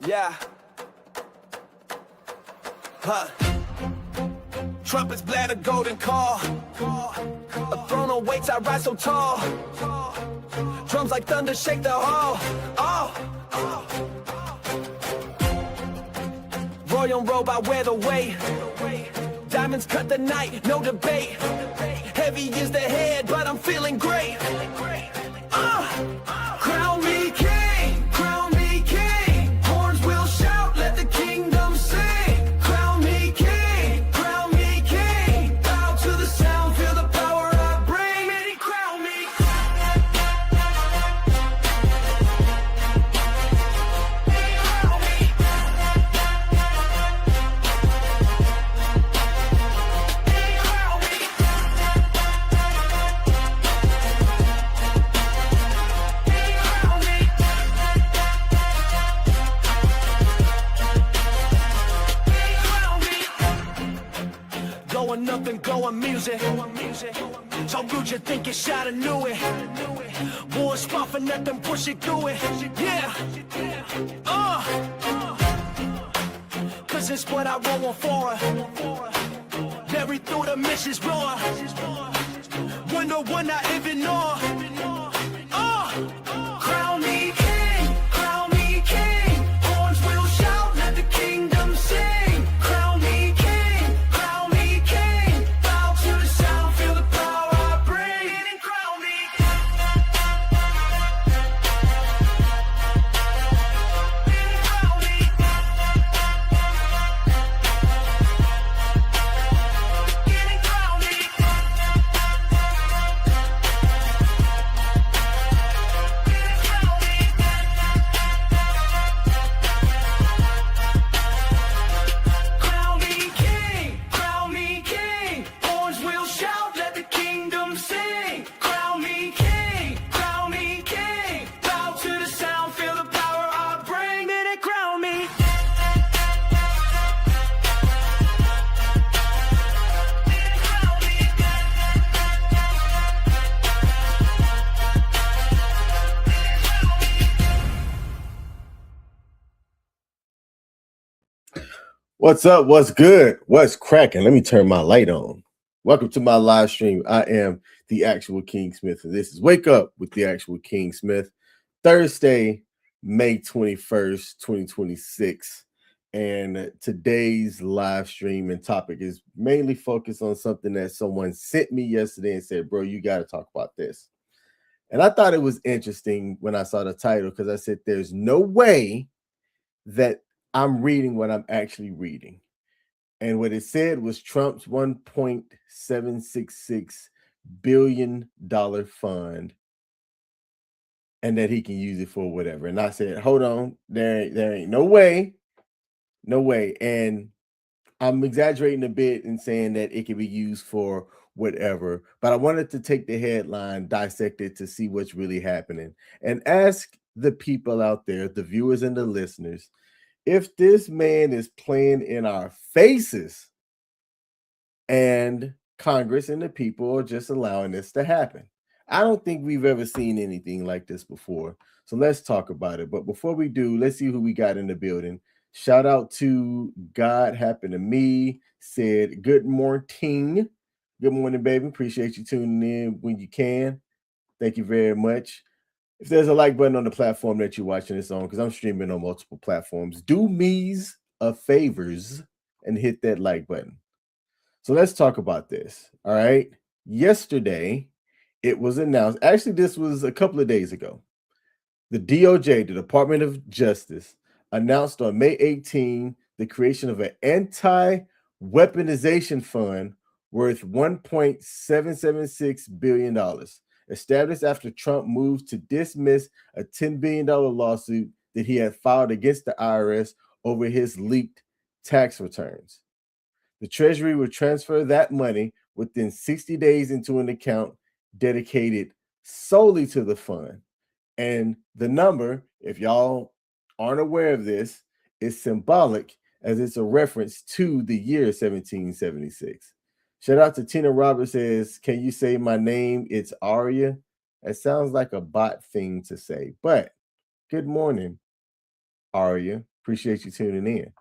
Yeah. Huh. Trumpets blare a golden call. A throne awaits, I rise so tall. Drums like thunder shake the hall. Royal robe, I wear the weight. Diamonds cut the night, no debate. Heavy is the head, but I'm feeling great. Crown me king, crown me king. Horns will shout, let the kingdom sing. Crown me king, crown me king. Bow to the sound, feel the power I bring. And crown me. Going up and going music. So rude you think you shot and knew it. War spot for nothing, push it through it. Yeah. Cause it's what I roll on for. Carry through the missions roar. Wonder one I ignore. Crown me king, crown me king. Horns will shout, let the kingdom sing. Crown me king, crown me king. Bow to the sound, feel the power I bring. And crown me. Crown me king, crown me king. Horns will shout, let the kingdom sing. Crown me king, crown me king. Bow to the sound, feel the power I bring. And it crown me. What's up? What's good? What's cracking? Let me turn my light on. Welcome to my live stream. I am the actual King Smith, and this is Wake Up with the Actual King Smith, Thursday, May 21st, 2026. And today's live stream and topic is mainly focused on something that someone sent me yesterday and said, bro, you got to talk about this. And I thought it was interesting when I saw the title because I said, there's no way that I'm reading what I'm actually reading. And what it said was Trump's $1.766 billion fund and that he can use it for whatever. And I said, hold on, there ain't no way. No way. And I'm exaggerating a bit and saying that it can be used for whatever. But I wanted to take the headline, dissect it to see what's really happening, and ask the people out there, the viewers and the listeners, if this man is playing in our faces and Congress and the people are just allowing this to happen. I don't think we've ever seen anything like this before. So let's talk about it. But before we do, let's see who we got in the building. Shout out to God Happened to Me, said, good morning. Good morning, baby. Appreciate you tuning in when you can. Thank you very much. If there's a like button on the platform that you're watching this on, because I'm streaming on multiple platforms, do me's a favors and hit that like button. So let's talk about this. All right. Yesterday, it was announced. Actually, this was a couple of days ago. The DOJ, the Department of Justice, announced on May 18 the creation of an anti-weaponization fund worth $1.776 billion. Established after Trump moved to dismiss a $10 billion lawsuit that he had filed against the IRS over his leaked tax returns. The Treasury would transfer that money within 60 days into an account dedicated solely to the fund. And the number, if y'all aren't aware of this, is symbolic as it's a reference to the year 1776. Shout out to Tina Roberts says, can you say my name? It's Aria. It sounds like a bot thing to say, but good morning, Aria. Appreciate you tuning in.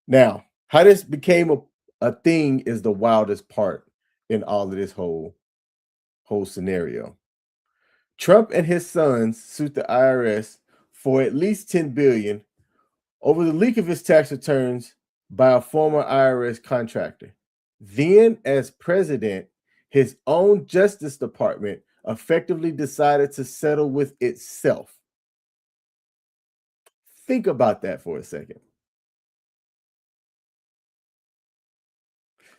Now, how this became a thing is the wildest part in all of this whole scenario. Trump and his sons sued the IRS for at least 10 billion over the leak of his tax returns by a former IRS contractor. Then, as president, his own Justice Department effectively decided to settle with itself. Think about that for a second.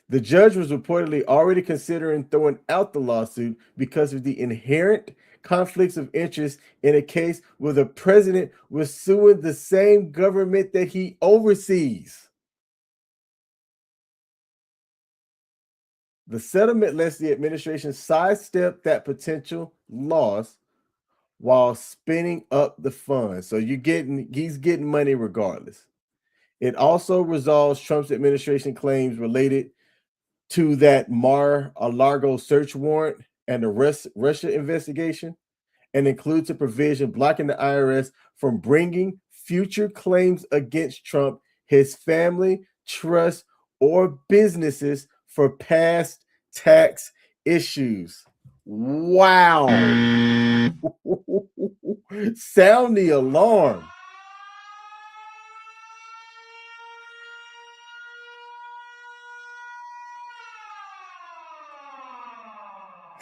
The judge was reportedly already considering throwing out the lawsuit because of the inherent conflicts of interest in a case where the president was suing the same government that he oversees. The settlement lets the administration sidestep that potential loss while spinning up the funds. So he's getting money regardless. It also resolves Trump's administration claims related to that Mar-a-Lago search warrant and the Russia investigation, and includes a provision blocking the IRS from bringing future claims against Trump, his family, trust, or businesses for past tax issues. Wow. Sound the alarm.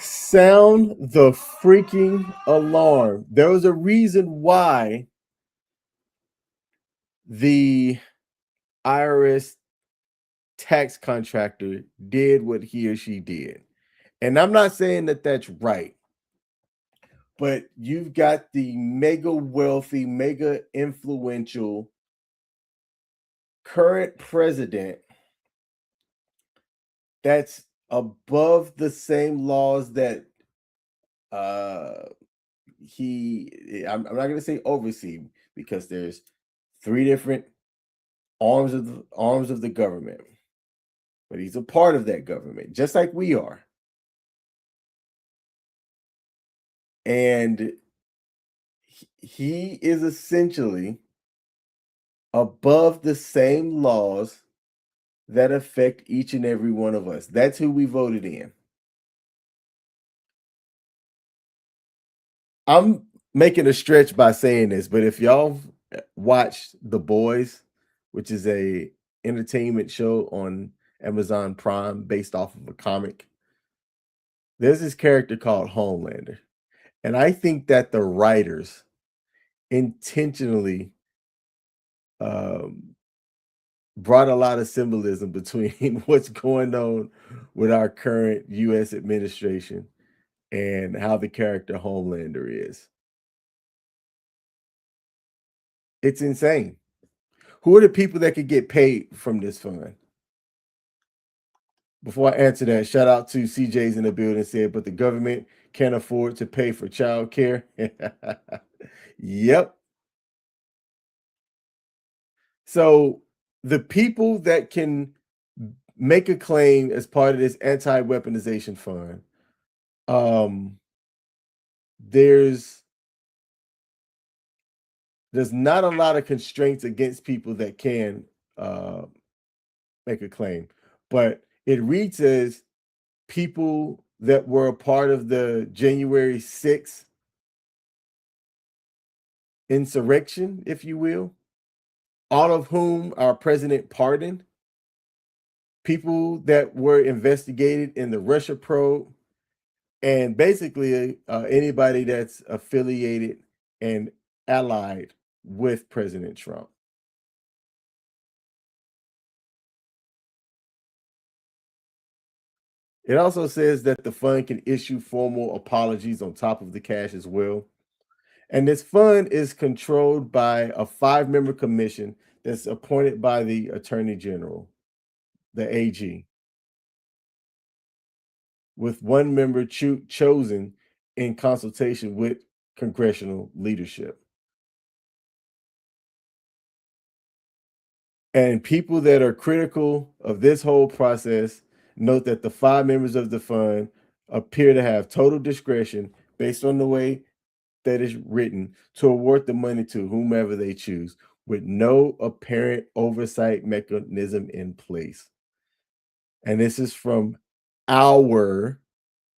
Sound the freaking alarm. There was a reason why the IRS tax contractor did what he or she did. And I'm not saying that that's right, but you've got the mega wealthy, mega influential current president that's above the same laws that I'm not going to say oversee, because there's three different arms of the government, but he's a part of that government just like we are. And he is essentially above the same laws that affect each and every one of us. That's who we voted in. I'm making a stretch by saying this, but if y'all watched The Boys, which is a entertainment show on Amazon Prime based off of a comic, there's this character called Homelander. And I think that the writers intentionally brought a lot of symbolism between what's going on with our current U.S. administration and how the character Homelander is. It's insane. Who are the people that could get paid from this fund? Before I answer that, shout out to CJ's in the building, said, but the government can't afford to pay for child care. Yep. So the people that can make a claim as part of this anti-weaponization fund, there's not a lot of constraints against people that can make a claim, but it reads as people that were a part of the January 6th insurrection, if you will, all of whom our president pardoned, people that were investigated in the Russia probe, and basically anybody that's affiliated and allied with President Trump. It also says that the fund can issue formal apologies on top of the cash as well. And this fund is controlled by a 5-member commission that's appointed by the Attorney General, the AG, with one member chosen in consultation with congressional leadership. And people that are critical of this whole process note that the 5 members of the fund appear to have total discretion based on the way that is written to award the money to whomever they choose, with no apparent oversight mechanism in place. And this is from our,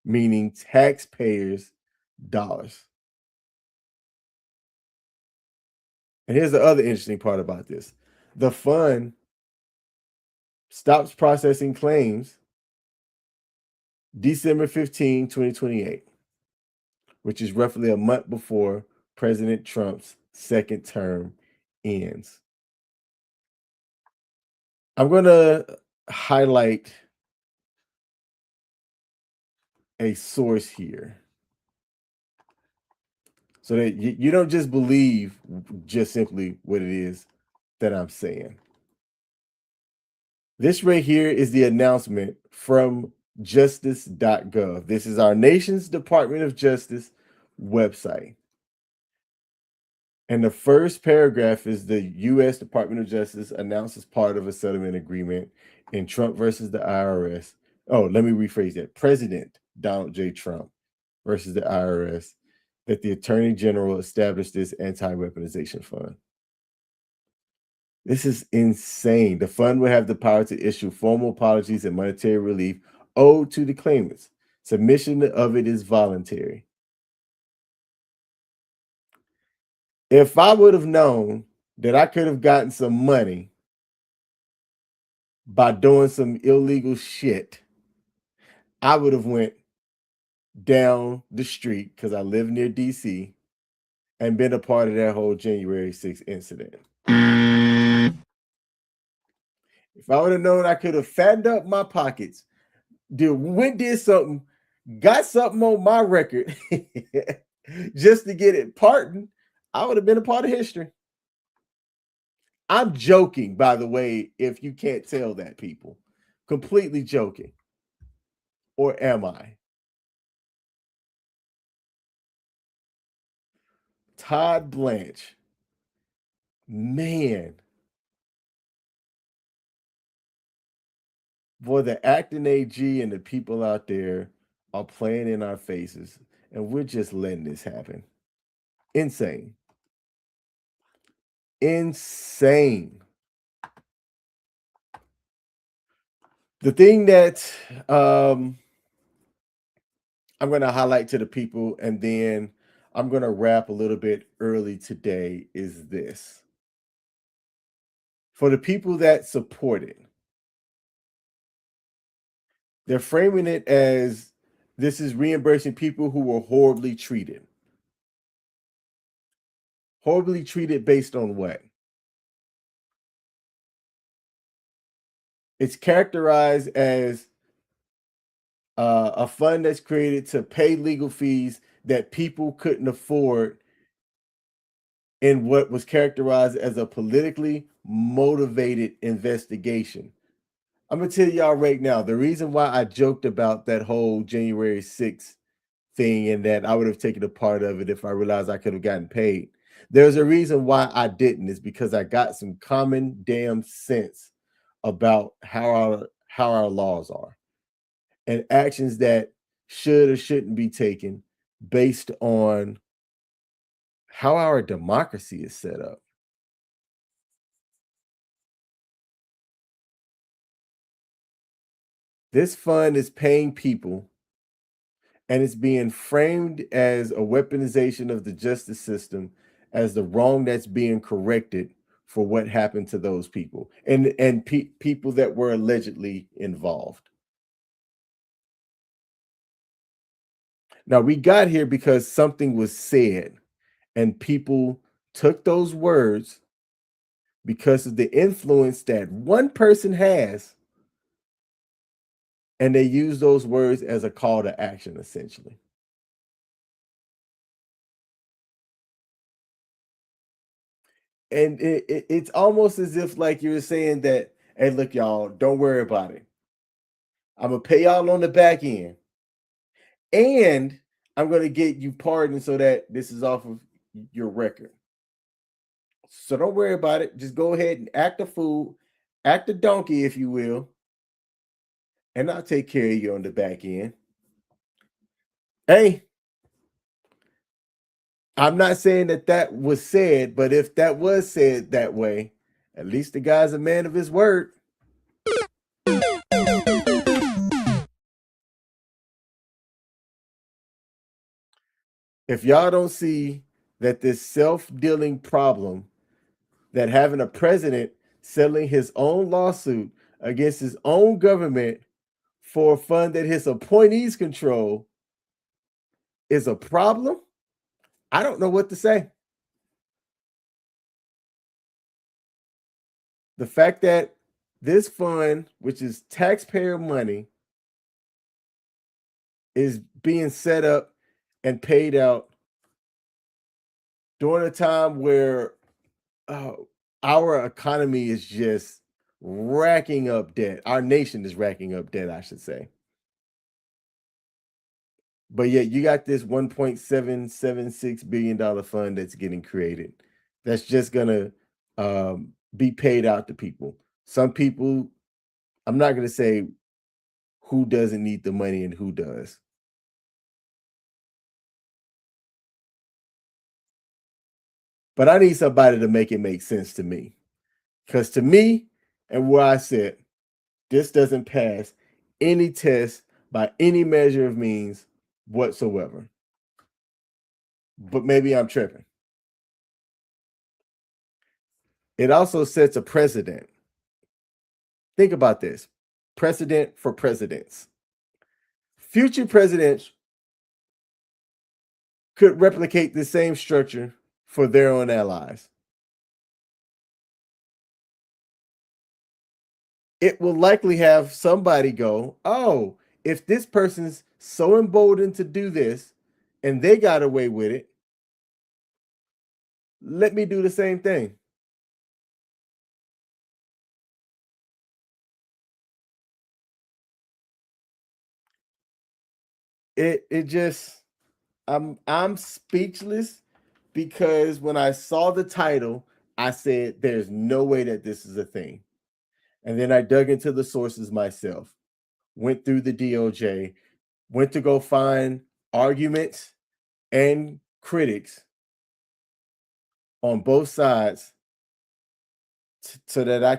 meaning taxpayers, dollars. And here's the other interesting part about this. The fund stops processing claims December 15, 2028, which is roughly a month before President Trump's second term ends. I'm going to highlight a source here so that you don't just believe just simply what it is that I'm saying. This right here is the announcement from justice.gov. This is our nation's Department of Justice website. And the first paragraph is the U.S. Department of Justice announces part of a settlement agreement in Trump versus the IRS. Oh, let me rephrase that. President Donald J. Trump versus the IRS, that the Attorney General established this anti-weaponization fund. This is insane. The fund will have the power to issue formal apologies and monetary relief owed to the claimants. Submission of it is voluntary. If I would have known that I could have gotten some money by doing some illegal shit, I would have went down the street, because I live near DC, and been a part of that whole January 6th incident. If I would have known I could have fattened up my pockets, did something, got something on my record just to get it pardoned, I would have been a part of history. I'm joking, by the way, if you can't tell that, people. Completely joking. Or am I? Todd Blanche. Man. Boy, the acting AG and the people out there are playing in our faces, and we're just letting this happen. Insane. Insane. The thing that I'm going to highlight to the people, and then I'm going to wrap a little bit early today, is this. For the people that support it, they're framing it as this is reimbursing people who were horribly treated. Horribly treated based on what? It's characterized as a fund that's created to pay legal fees that people couldn't afford in what was characterized as a politically motivated investigation. I'm going to tell y'all right now, the reason why I joked about that whole January 6th thing and that I would have taken a part of it if I realized I could have gotten paid. There's a reason why I didn't, is because I got some common damn sense about how our laws are and actions that should or shouldn't be taken based on how our democracy is set up. This fund is paying people, and it's being framed as a weaponization of the justice system, as the wrong that's being corrected for what happened to those people and people that were allegedly involved. Now, we got here because something was said, and people took those words because of the influence that one person has, and they use those words as a call to action, essentially. And it's almost as if like you're saying that, hey, look, y'all, don't worry about it. I'm gonna pay y'all on the back end, and I'm gonna get you pardoned so that this is off of your record. So don't worry about it. Just go ahead and act a fool, act a donkey, if you will, and I'll take care of you on the back end. Hey, I'm not saying that that was said, but if that was said that way, at least the guy's a man of his word. If y'all don't see that this self-dealing problem, that having a president settling his own lawsuit against his own government for a fund that his appointees control is a problem, I don't know what to say. The fact that this fund, which is taxpayer money, is being set up and paid out during a time where uh, our economy is just racking up debt. Our nation is racking up debt, I should say. But yet you got this $1.776 billion fund that's getting created. That's just gonna be paid out to people. Some people, I'm not gonna say who doesn't need the money and who does. But I need somebody to make it make sense to me. Because to me, and where I sit, this doesn't pass any test by any measure of means whatsoever. But maybe I'm tripping. It also sets a precedent. Think about this precedent for presidents. Future presidents could replicate the same structure for their own allies. It will likely have somebody go, oh, if this person's so emboldened to do this and they got away with it, let me do the same thing. It just I'm speechless because when I saw the title, I said there's no way that this is a thing. And then I dug into the sources myself, went through the DOJ, went to go find arguments and critics on both sides so that I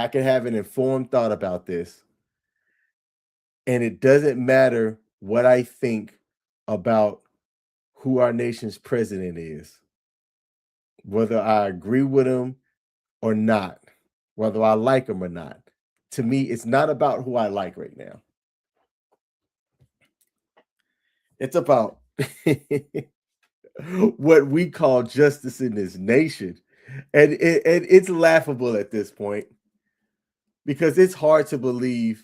could have an informed thought about this. And it doesn't matter what I think about who our nation's president is, whether I agree with him or not, whether I like him or not. To me, it's not about who I like right now. It's about what we call justice in this nation. And it's laughable at this point because it's hard to believe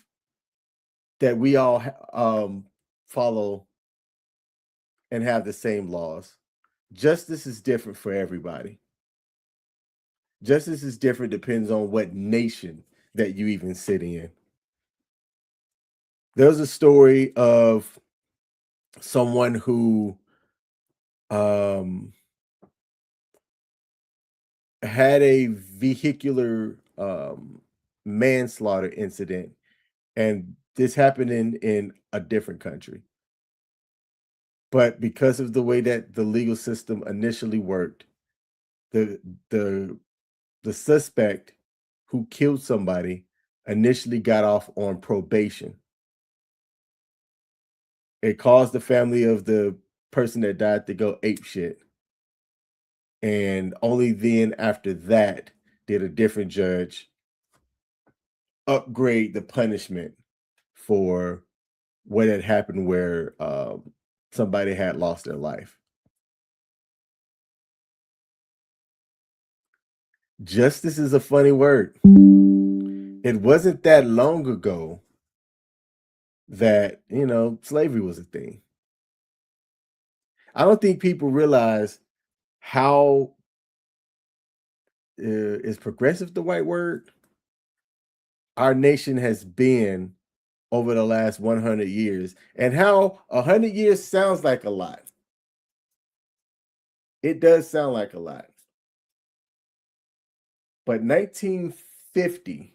that we all follow and have the same laws. Justice is different for everybody. Justice is different depends on what nation that you even sit in. There's a story of someone who um, had a vehicular manslaughter incident, and this happened in a different country. But because of the way that the legal system initially worked, the the the suspect who killed somebody initially got off on probation. It caused the family of the person that died to go ape shit. And only then after that did a different judge upgrade the punishment for what had happened where somebody had lost their life. Justice is a funny word. It wasn't that long ago that, slavery was a thing. I don't think people realize how is progressive the right word? Our nation has been over the last 100 years, and how 100 years sounds like a lot. It does sound like a lot. But 1950,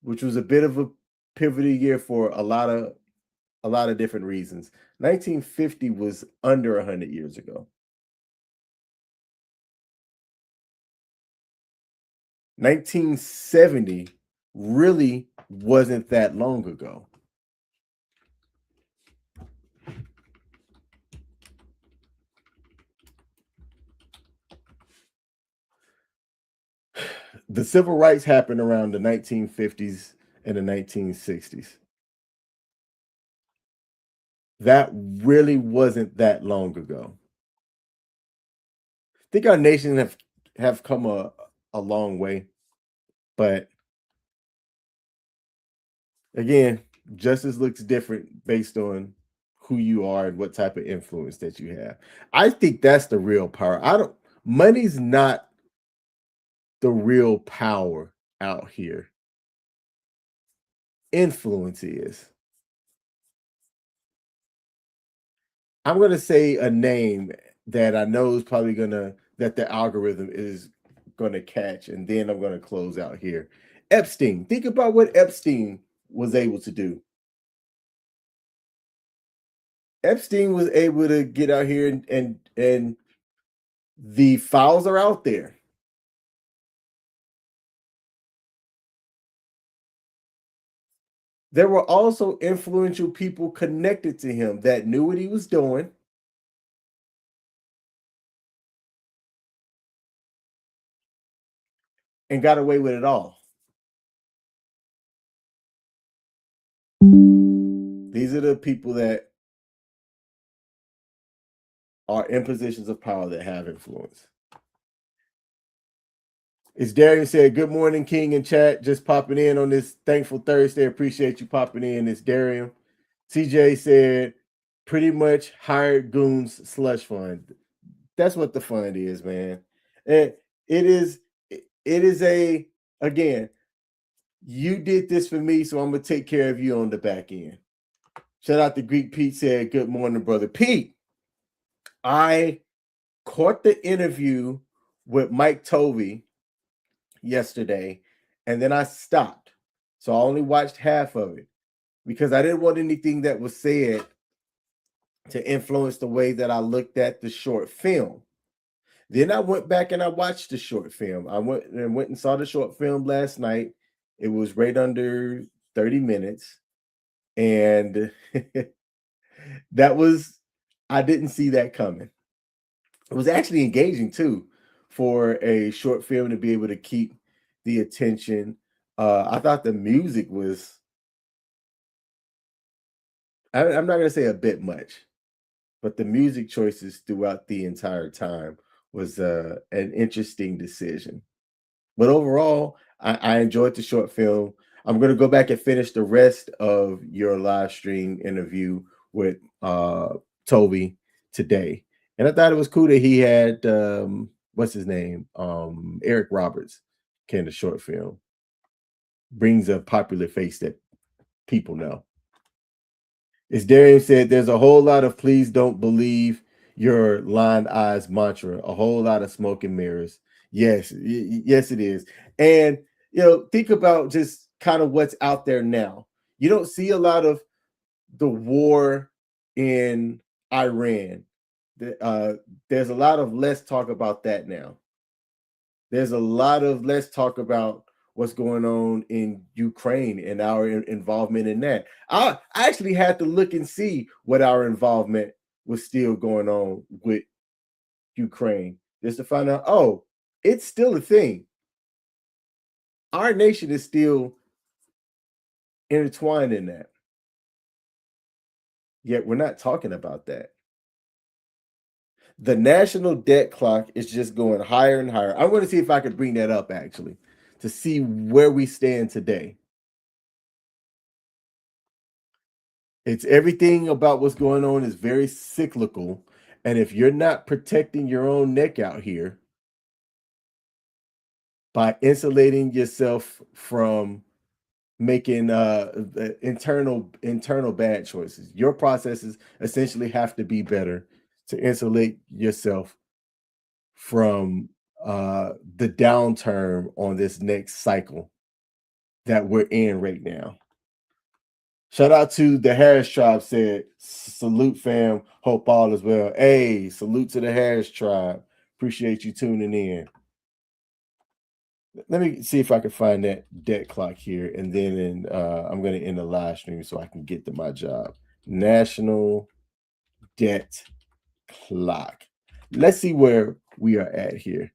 which was a bit of a pivotal year for a lot of different reasons. 1950 was under 100 years ago. 1970 really wasn't that long ago. The civil rights happened around the 1950s and the 1960s. That really wasn't that long ago. I think our nation have come a long way, but again, justice looks different based on who you are and what type of influence that you have. I think that's the real power. I don't Money's not the real power out here. Influence is. I'm gonna say a name that I know is probably gonna that the algorithm is gonna catch, and then I'm gonna close out here. Epstein. Think about what Epstein was able to do. Epstein was able to get out here and the files are out there. There were also influential people connected to him that knew what he was doing and got away with it all. These are the people that are in positions of power that have influence. It's Darian said, "Good morning, King and chat. Just popping in on this thankful Thursday. Appreciate you popping in." It's Darian. CJ said, "Pretty much hired goons slush fund." That's what the fund is, man. And it is. It is a again. You did this for me, so I'm gonna take care of you on the back end. Shout out to Greek Pete said, "Good morning, brother Pete." I caught the interview with Mike Tovey yesterday, and then I stopped. So I only watched half of it because I didn't want anything that was said to influence the way that I looked at the short film. Then I went back and I watched the short film. I went and saw the short film last night. It was right under 30 minutes. And that was I didn't see that coming. It was actually engaging too for a short film to be able to keep the attention. I thought the music was, I'm not going to say a bit much, but the music choices throughout the entire time was an interesting decision. But overall, I enjoyed the short film. I'm going to go back and finish the rest of your live stream interview with Toby today. And I thought it was cool that he had what's his name? Eric Roberts came to short film. Brings a popular face that people know. As Darian said, there's a whole lot of please don't believe your lined eyes mantra, a whole lot of smoke and mirrors. Yes, yes, it is. And think about just kind of what's out there now. You don't see a lot of the war in Iran. There's a lot of less talk about that now. There's a lot of let's talk about what's going on in Ukraine and our involvement in that. I actually had to look and see what our involvement was still going on with Ukraine, just to find out, oh, it's still a thing. Our nation is still intertwined in that. Yet we're not talking about that. The national debt clock is just going higher and higher. I'm going to see if I could bring that up actually to see where we stand today. It's everything about what's going on is very cyclical. And if you're not protecting your own neck out here by insulating yourself from making internal bad choices, your processes essentially have to be better to insulate yourself from the downturn on this next cycle that we're in right now. Shout out to the Harris tribe said, salute fam, hope all is well. Hey, salute to the Harris tribe. Appreciate you tuning in. Let me see if I can find that debt clock here, and then I'm going to end the live stream so I can get to my job. National debt clock. Let's see where we are at here.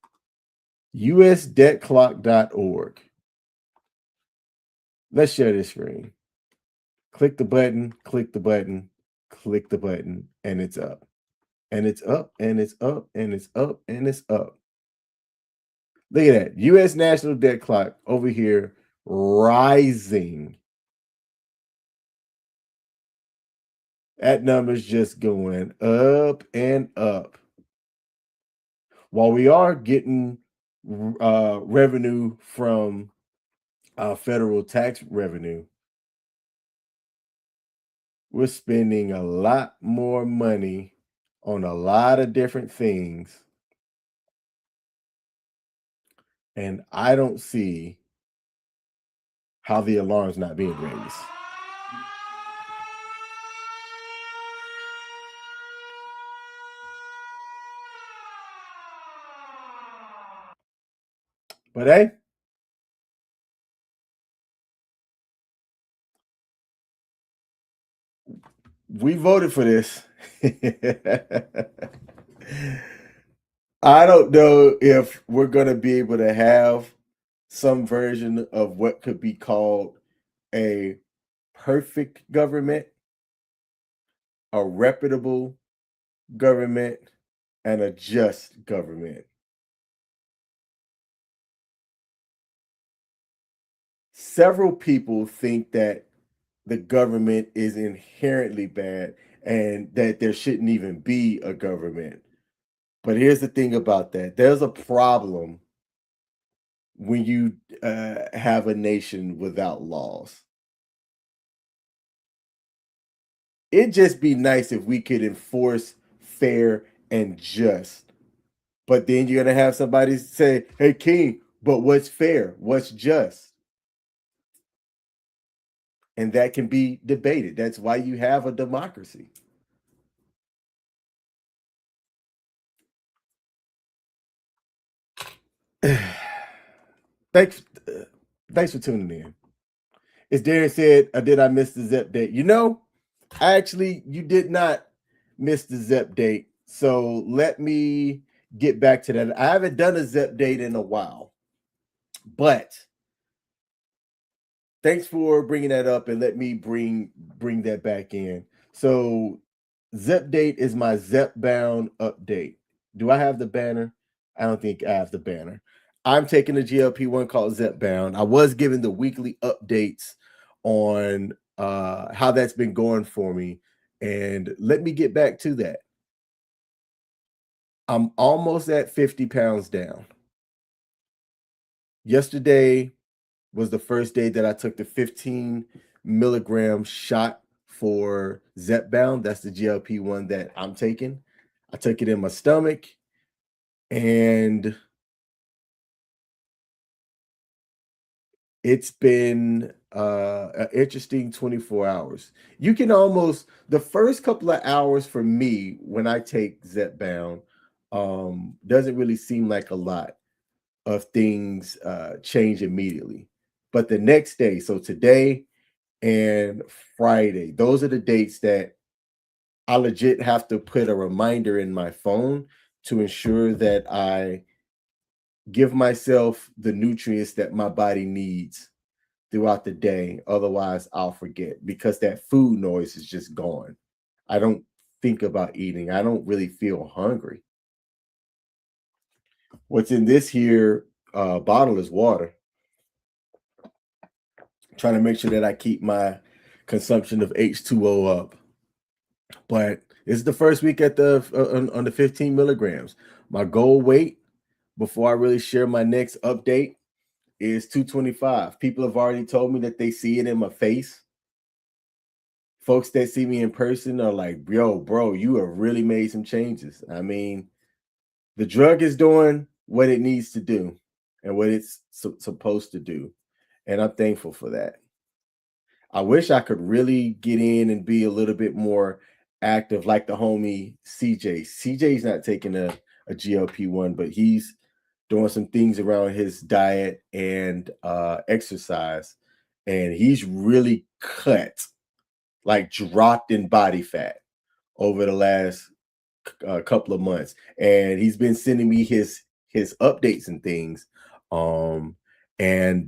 usdebtclock.org. Let's share this screen. Click the button, click the button, click the button, and it's up. And it's up, and it's up, and it's up, and it's up. Look at that. US national debt clock over here rising. That number's just going up and up. While we are getting revenue from federal tax revenue, we're spending a lot more money on a lot of different things. And I don't see how the alarm's not being raised. But hey, we voted for this. I don't know if we're going to be able to have some version of what could be called a perfect government, a reputable government, and a just government. Several people think that the government is inherently bad and that there shouldn't even be a government. But here's the thing about that. There's a problem when you have a nation without laws. It'd just be nice if we could enforce fair and just. But then you're going to have somebody say, hey, King, but what's fair? What's just? And that can be debated. That's why you have a democracy. thanks, thanks for tuning in. As Darren said, did I miss the Zep date? You did not miss the Zep date. So let me get back to that. I haven't done a Zep date in a while, but thanks for bringing that up, and let me bring that back in. So Zep date is my Zep bound update. Do I have the banner? I don't think I have the banner. I'm taking a GLP-1 called Zep bound. I was given the weekly updates on how that's been going for me, and let me get back to that. I'm almost at 50 pounds down. Yesterday was the first day that I took the 15 milligram shot for Zepbound. That's the GLP-1 that I'm taking. I took it in my stomach, and it's been an interesting 24 hours. You can almost, the first couple of hours for me when I take Zepbound doesn't really seem like a lot of things change immediately. But the next day, so today and Friday, those are the dates that I legit have to put a reminder in my phone to ensure that I give myself the nutrients that my body needs throughout the day. Otherwise, I'll forget because that food noise is just gone. I don't think about eating. I don't really feel hungry. What's in this here bottle is water. Trying to make sure that I keep my consumption of H2O up. But it's the first week at the on the 15 milligrams. My goal weight before I really share my next update is 225. People have already told me that they see it in my face. Folks that see me in person are like, yo, bro, you have really made some changes. I mean, the drug is doing what it needs to do and what it's supposed to do. And I'm thankful for that. I wish I could really get in and be a little bit more active like the homie CJ. CJ's not taking a GLP-1, but he's doing some things around his diet and exercise, and he's really cut, like dropped in body fat over the last couple of months, and he's been sending me his updates and things. And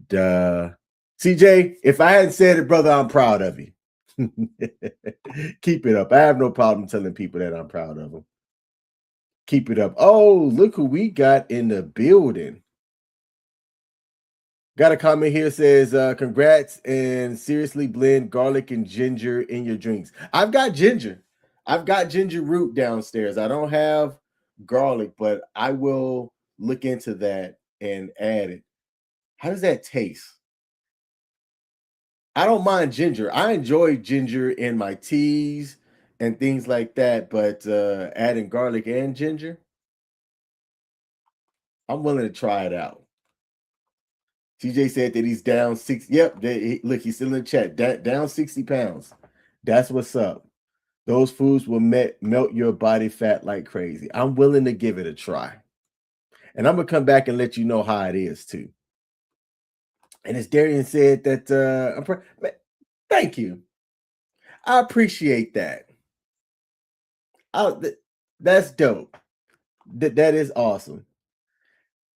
CJ, if I hadn't said it, brother, I'm proud of you. Keep it up. I have no problem telling people that I'm proud of them. Keep it up. Oh, look who we got in the building. Got a comment here, says, congrats, and seriously blend garlic and ginger in your drinks. I've got ginger. I've got ginger root downstairs. I don't have garlic, but I will look into that and add it. How does that taste? I don't mind ginger. I enjoy ginger in my teas and things like that, but adding garlic and ginger, I'm willing to try it out. TJ said that he's down 6. Yep, look, he's still in the chat. Down 60 pounds. That's what's up. Those foods will melt your body fat like crazy. I'm willing to give it a try. And I'm going to come back and let you know how it is too. And as Darian said that, thank you. I appreciate that. That's dope. That is awesome.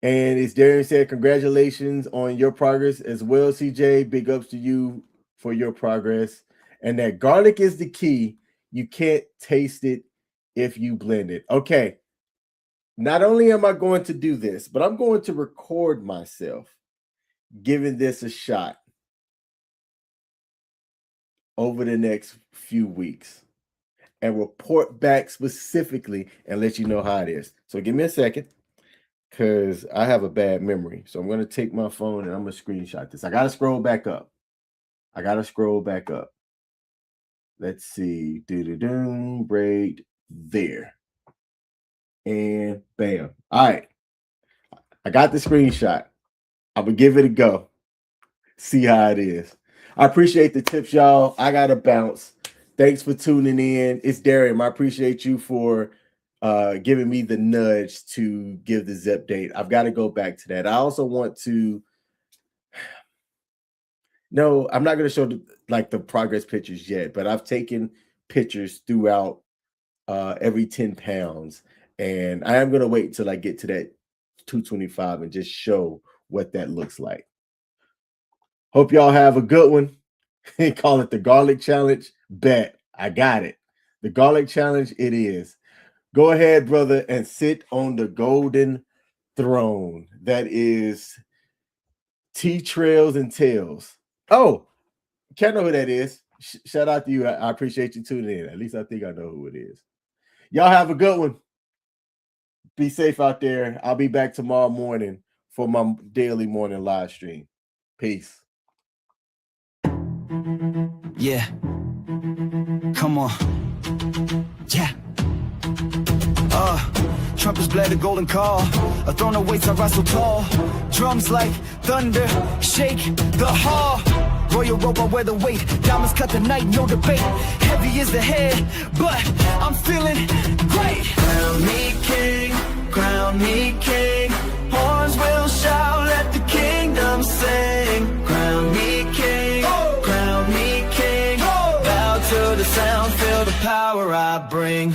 And as Darian said, congratulations on your progress as well, CJ. Big ups to you for your progress. And that garlic is the key. You can't taste it if you blend it. Okay. Not only am I going to do this, but I'm going to record myself giving this a shot over the next few weeks and report back specifically and let you know how it is. So give me a second, because I have a bad memory. So I'm going to take my phone and I'm going to screenshot this. I got to scroll back up. Let's see. Right there. And bam. All right. I got the screenshot. I'm going to give it a go. See how it is. I appreciate the tips, y'all. I got to bounce. Thanks for tuning in. It's Darian. I appreciate you for giving me the nudge to give the zip date. I've got to go back to that. I also want to. No, I'm not going to show the progress pictures yet, but I've taken pictures throughout every 10 pounds. And I am going to wait until I get to that 225 and just show what that looks like. Hope y'all have a good one. Call it the garlic challenge. Bet. I got it. The garlic challenge it is. Go ahead, brother, and sit on the golden throne. That is T Trails and Tails. Oh, can't know who that is. Shout out to you. I appreciate you tuning in. At least I think I know who it is. Y'all have a good one. Be safe out there. I'll be back tomorrow morning for my daily morning live stream. Peace. Yeah. Come on. Yeah. Trumpets blare the golden call. A throne awaits, I rise so tall. Drums like thunder, shake the hall. Royal robe, I wear the weight. Diamonds cut the night, no debate. Heavy is the head, but I'm feeling great. Crown me king, crown me king. Horns will shout, let the kingdom sing. Crown me king, crown me king. Bow to the sound, feel the power I bring.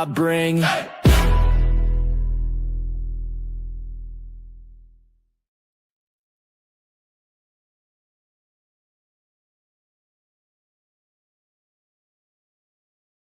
I bring.